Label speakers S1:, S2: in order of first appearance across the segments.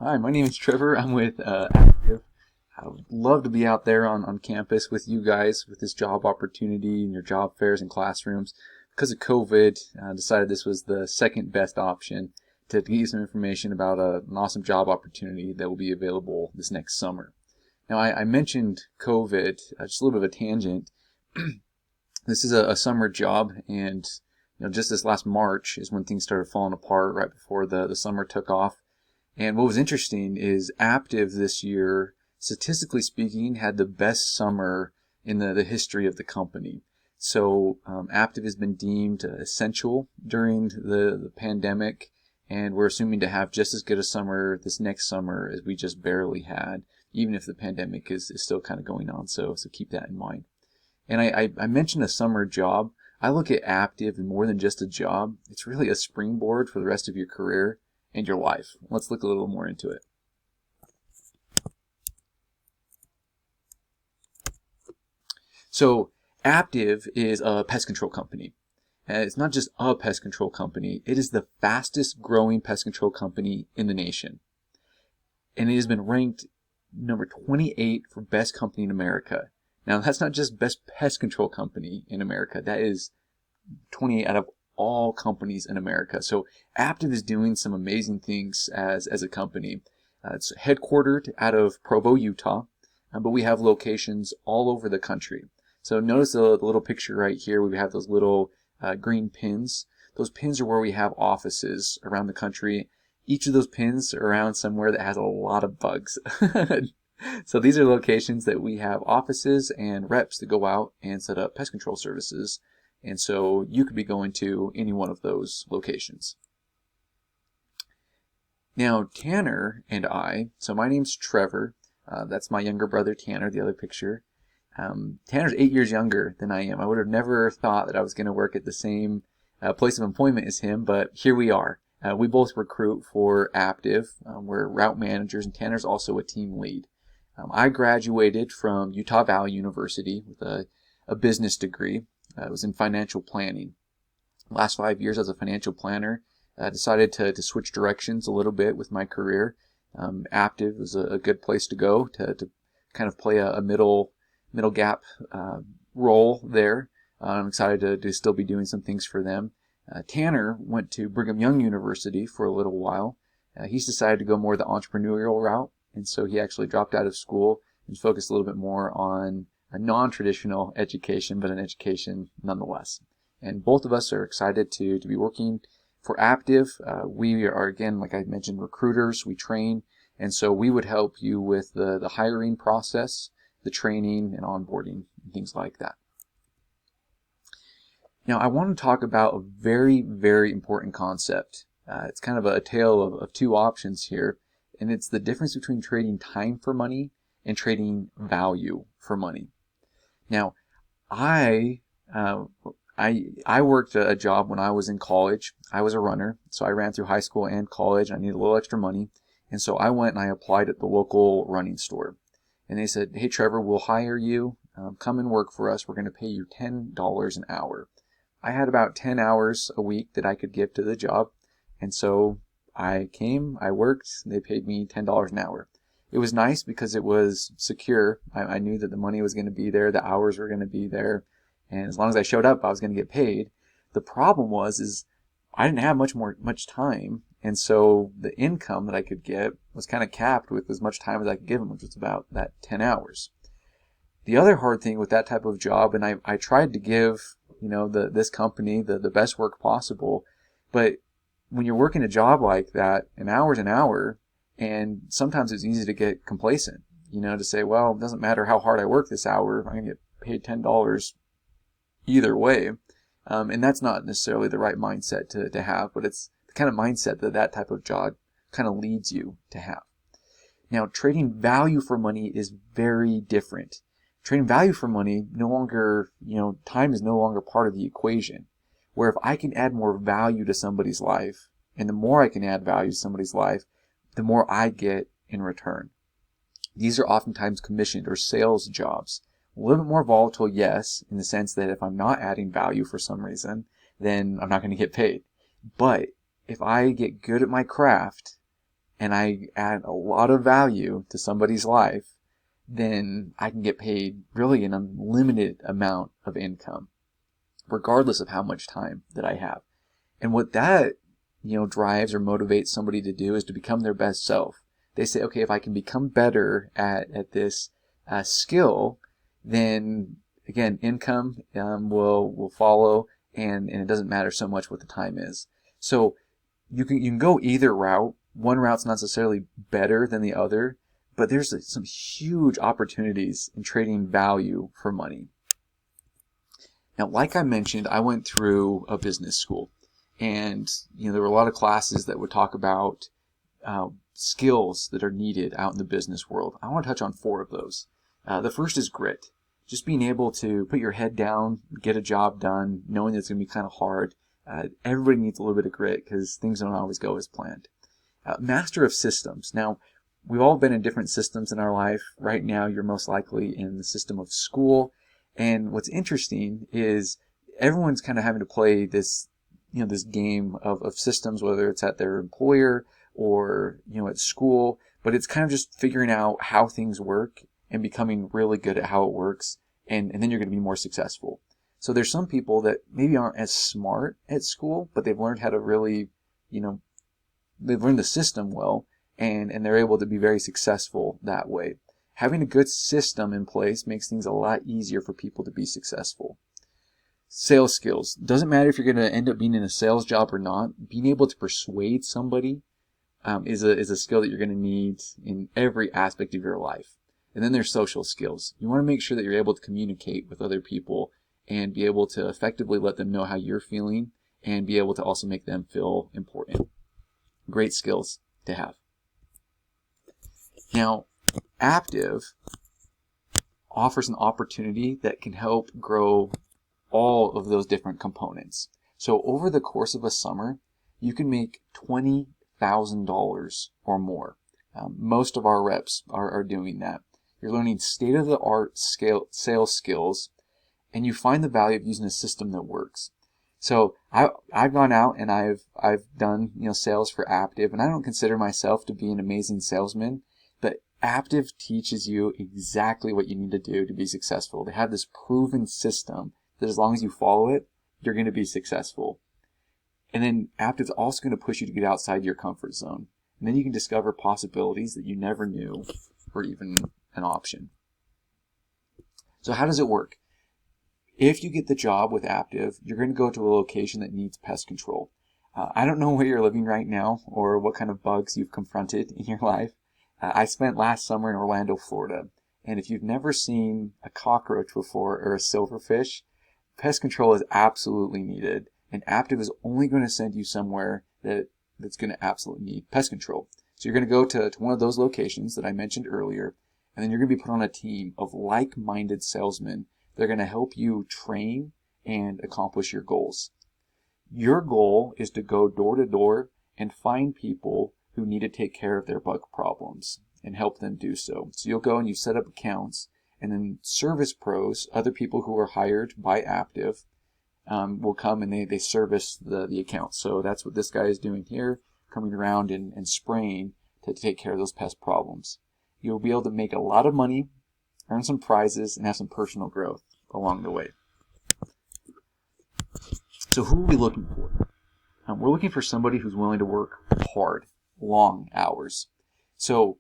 S1: Hi, my name is Trevor. I'm with Aptive. I would love to be out there on campus with you guys with this job opportunity and your job fairs and classrooms. Because of COVID, I decided this was the second best option to get you some information about an awesome job opportunity that will be available this next summer. Now, I mentioned COVID, just a little bit of a tangent. This is a summer job, and just this last March is when things started falling apart right before the summer took off. And what was interesting is Aptive this year, statistically speaking, had the best summer in the history of the company. So Aptive has been deemed essential during the pandemic, and we're assuming to have just as good a summer this next summer as we just barely had, even if the pandemic is still kind of going on. So keep that in mind. And I mentioned a summer job. I look at Aptive as more than just a job. It's really a springboard for the rest of your career and your life. Let's look a little more into it. So Aptive is a pest control company. And it's not just a pest control company, it is the fastest growing pest control company in the nation. And it has been ranked number 28 for best company in America. Now that's not just best pest control company in America, that is 28 out of all companies in America. So Aptive is doing some amazing things as a company. It's headquartered out of Provo, Utah, but we have locations all over the country. So notice the little picture right here. We have those little green pins. Those pins are where we have offices around the country. Each of those pins are around somewhere that has a lot of bugs. So these are locations that we have offices and reps that go out and set up pest control services. And so you could be going to any one of those locations. Now, Tanner and I, so my name's Trevor. That's my younger brother, Tanner, the other picture. Tanner's 8 years younger than I am. I would have never thought that I was going to work at the same place of employment as him, but here we are. We both recruit for Aptive. We're route managers, and Tanner's also a team lead. I graduated from Utah Valley University with a business degree. It was in financial planning. Last 5 years as a financial planner, I decided to switch directions a little bit with my career. Aptive was a good place to go to kind of play a middle gap role there. I'm excited to still be doing some things for them. Tanner went to Brigham Young University for a little while. He's decided to go more the entrepreneurial route, and so he actually dropped out of school and focused a little bit more on a non-traditional education, but an education nonetheless. And both of us are excited to be working for Aptive. We are, again, like I mentioned, recruiters. We train, and so we would help you with the hiring process, the training and onboarding, and things like that. Now, I want to talk about a very, very important concept. It's kind of a tale of two options here, and it's the difference between trading time for money and trading value for money. Now, I worked a job when I was in college. I was a runner, so I ran through high school and college. I needed a little extra money, and so I went and I applied at the local running store. And they said, "Hey, Trevor, we'll hire you. Come and work for us. We're going to pay you $10 an hour." I had about 10 hours a week that I could give to the job, and so I came, I worked, they paid me $10 an hour. It was nice because it was secure. I knew that the money was going to be there, the hours were going to be there, and as long as I showed up, I was going to get paid. The problem is I didn't have much time, and so the income that I could get was kind of capped with as much time as I could give them, which was about that 10 hours. The other hard thing with that type of job, and I tried to give this company the best work possible, but when you're working a job like that, an hour's an hour, and sometimes it's easy to get complacent, to say, well, it doesn't matter how hard I work this hour, I'm going to get paid $10 either way. And that's not necessarily the right mindset to have, but it's the kind of mindset that type of job kind of leads you to have. Now, trading value for money is very different. Trading value for money, no longer, time is no longer part of the equation. Where if I can add more value to somebody's life, and the more I can add value to somebody's life, the more I get in return. These are oftentimes commissioned or sales jobs. A little bit more volatile, yes, in the sense that if I'm not adding value for some reason, then I'm not going to get paid. But if I get good at my craft, and I add a lot of value to somebody's life, then I can get paid really an unlimited amount of income, regardless of how much time that I have. And what that, drives or motivates somebody to do is to become their best self. They say, okay, if I can become better at this skill, then again, income will follow, and it doesn't matter so much what the time is. So you can go either route. One route's not necessarily better than the other, but there's some huge opportunities in trading value for money. Now, like I mentioned, I went through a business school, and there were a lot of classes that would talk about skills that are needed out in the business world. I want to touch on 4 of those. The first is grit. Just being able to put your head down, get a job done, knowing that it's going to be kind of hard. Everybody needs a little bit of grit because things don't always go as planned. Master of systems. Now, we've all been in different systems in our life. Right now, you're most likely in the system of school. And what's interesting is everyone's kind of having to play this, this game of systems, whether it's at their employer or, at school, but it's kind of just figuring out how things work and becoming really good at how it works. And then you're going to be more successful. So there's some people that maybe aren't as smart at school, but they've learned how to really, they've learned the system well, and they're able to be very successful that way. Having a good system in place makes things a lot easier for people to be successful. Sales skills. Doesn't matter if you're going to end up being in a sales job or not. Being able to persuade somebody is a skill that you're going to need in every aspect of your life. And then there's social skills. You want to make sure that you're able to communicate with other people and be able to effectively let them know how you're feeling and be able to also make them feel important. Great skills to have. Now, Aptive offers an opportunity that can help grow all of those different components. So over the course of a summer, you can make $20,000 or more. Most of our reps are doing that. You're learning state-of-the-art sales skills, and you find the value of using a system that works. So I've gone out and I've done sales for Aptive, and I don't consider myself to be an amazing salesman, but Aptive teaches you exactly what you need to do to be successful. They have this proven system that as long as you follow it, you're going to be successful. And then Aptive's also going to push you to get outside your comfort zone. And then you can discover possibilities that you never knew were even an option. So how does it work? If you get the job with Aptive, you're going to go to a location that needs pest control. I don't know where you're living right now or what kind of bugs you've confronted in your life. I spent last summer in Orlando, Florida. And if you've never seen a cockroach before or a silverfish, pest control is absolutely needed. And Aptive is only going to send you somewhere that's going to absolutely need pest control. So you're going to go to one of those locations that I mentioned earlier, and then you're going to be put on a team of like-minded salesmen. They're going to help you train and accomplish your goals. Your goal is to go door to door and find people who need to take care of their bug problems and help them do so. So you'll go and you set up accounts, and then service pros, other people who are hired by Aptive, will come and they service the account. So that's what this guy is doing here, coming around and spraying to take care of those pest problems. You'll be able to make a lot of money, earn some prizes, and have some personal growth along the way. So who are we looking for? We're looking for somebody who's willing to work hard, long hours. So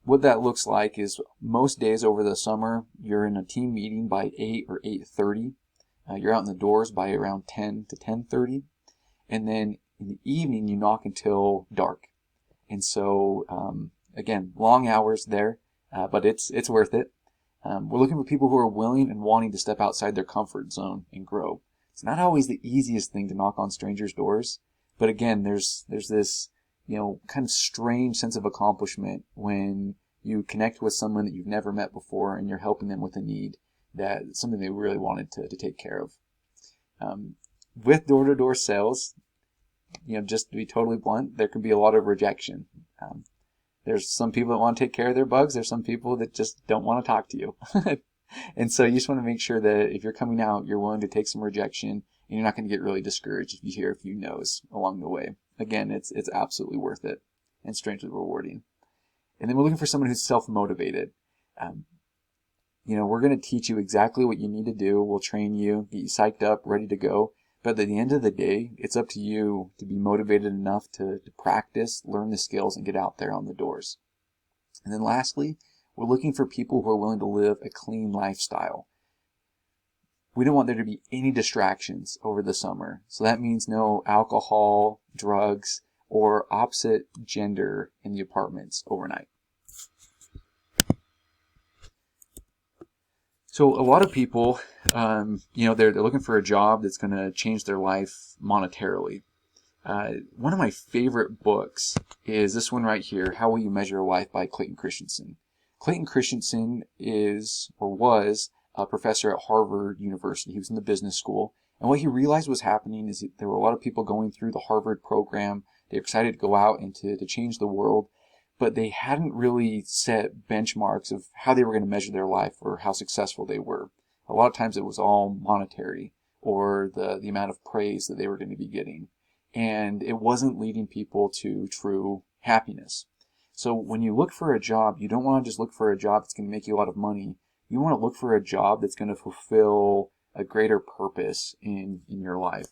S1: what that looks like is most days over the summer, you're in a team meeting by 8 or 8:30. You're out in the doors by around 10 to 10:30. And then in the evening, you knock until dark. And so, again, long hours there, but it's worth it. We're looking for people who are willing and wanting to step outside their comfort zone and grow. It's not always the easiest thing to knock on strangers' doors, but again, there's this, kind of strange sense of accomplishment when you connect with someone that you've never met before and you're helping them with a need that's something they really wanted to take care of. With door-to-door sales, just to be totally blunt, there can be a lot of rejection. There's some people that want to take care of their bugs. There's some people that just don't want to talk to you. And so you just want to make sure that if you're coming out, you're willing to take some rejection, and you're not going to get really discouraged if you hear a few no's along the way. Again, it's absolutely worth it. and strangely rewarding. And then we're looking for someone who's self-motivated. We're going to teach you exactly what you need to do. We'll train you, get you psyched up, ready to go. But at the end of the day, it's up to you to be motivated enough to practice, learn the skills, and get out there on the doors. And then lastly, we're looking for people who are willing to live a clean lifestyle. We don't want there to be any distractions over the summer. So that means no alcohol, drugs, or opposite gender in the apartments overnight. So a lot of people, they're looking for a job that's going to change their life monetarily. One of my favorite books is this one right here, How Will You Measure Your Life by Clayton Christensen. Clayton Christensen is, or was, a professor at Harvard University. He was in the business school. And what he realized was happening is there were a lot of people going through the Harvard program. They were excited to go out and to change the world, but they hadn't really set benchmarks of how they were going to measure their life or how successful they were. A lot of times it was all monetary or the amount of praise that they were going to be getting. And it wasn't leading people to true happiness. So when you look for a job, you don't want to just look for a job that's going to make you a lot of money. You want to look for a job that's going to fulfill a greater purpose in your life.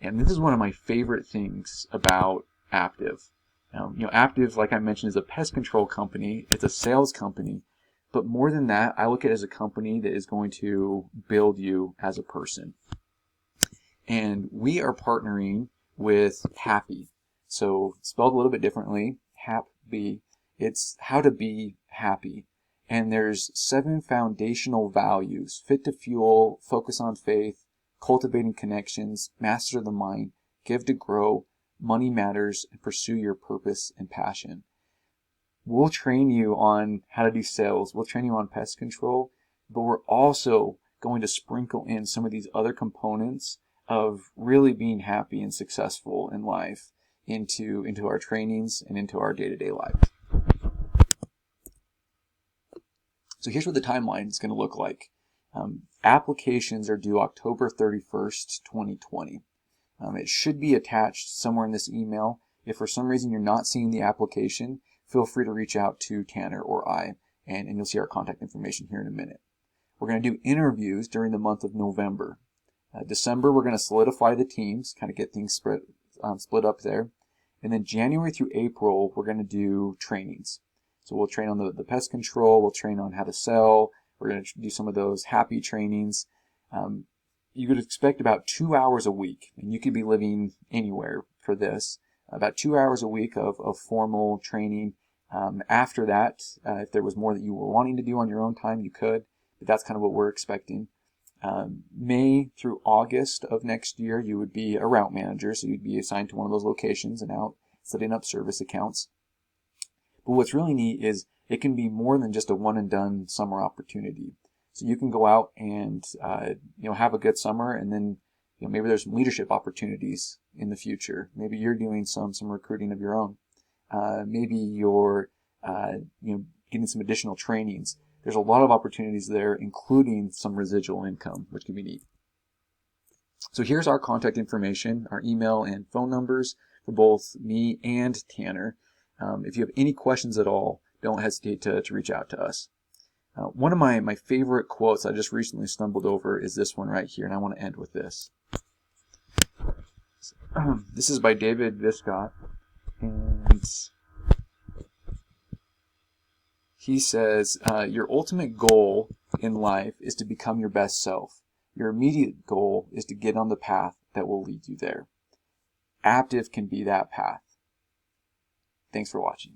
S1: And this is one of my favorite things about Aptive. Aptive, like I mentioned, is a pest control company. It's a sales company. But more than that, I look at it as a company that is going to build you as a person. And we are partnering with Happy. So spelled a little bit differently, HAP-B. It's how to be happy. And there's 7 foundational values: fit to fuel, focus on faith, cultivating connections, master the mind, give to grow, money matters, and pursue your purpose and passion. We'll train you on how to do sales. We'll train you on pest control, but we're also going to sprinkle in some of these other components of really being happy and successful in life into our trainings and into our day-to-day life. So here's what the timeline is going to look like. Applications are due October 31st, 2020. It should be attached somewhere in this email. If for some reason you're not seeing the application, feel free to reach out to Tanner or I, and you'll see our contact information here in a minute. We're going to do interviews during the month of November. December, we're going to solidify the teams, kind of get things split up there. And then January through April, we're going to do trainings. So we'll train on the pest control, we'll train on how to sell, we're going to do some of those happy trainings. You could expect about 2 hours a week, and you could be living anywhere for this. About 2 hours a week of formal training. After that, if there was more that you were wanting to do on your own time, you could, but that's kind of what we're expecting. May through August of next year, you would be a route manager, so you'd be assigned to one of those locations and out setting up service accounts. But what's really neat is it can be more than just a one and done summer opportunity. So you can go out and have a good summer, and then maybe there's some leadership opportunities in the future. Maybe you're doing some recruiting of your own. Maybe you're getting some additional trainings. There's a lot of opportunities there, including some residual income, which can be neat. So here's our contact information, our email and phone numbers for both me and Tanner. If you have any questions at all, don't hesitate to reach out to us. One of my favorite quotes I just recently stumbled over is this one right here, and I want to end with this. This is by David Viscott, and he says, your ultimate goal in life is to become your best self. Your immediate goal is to get on the path that will lead you there. Aptive can be that path. Thanks for watching.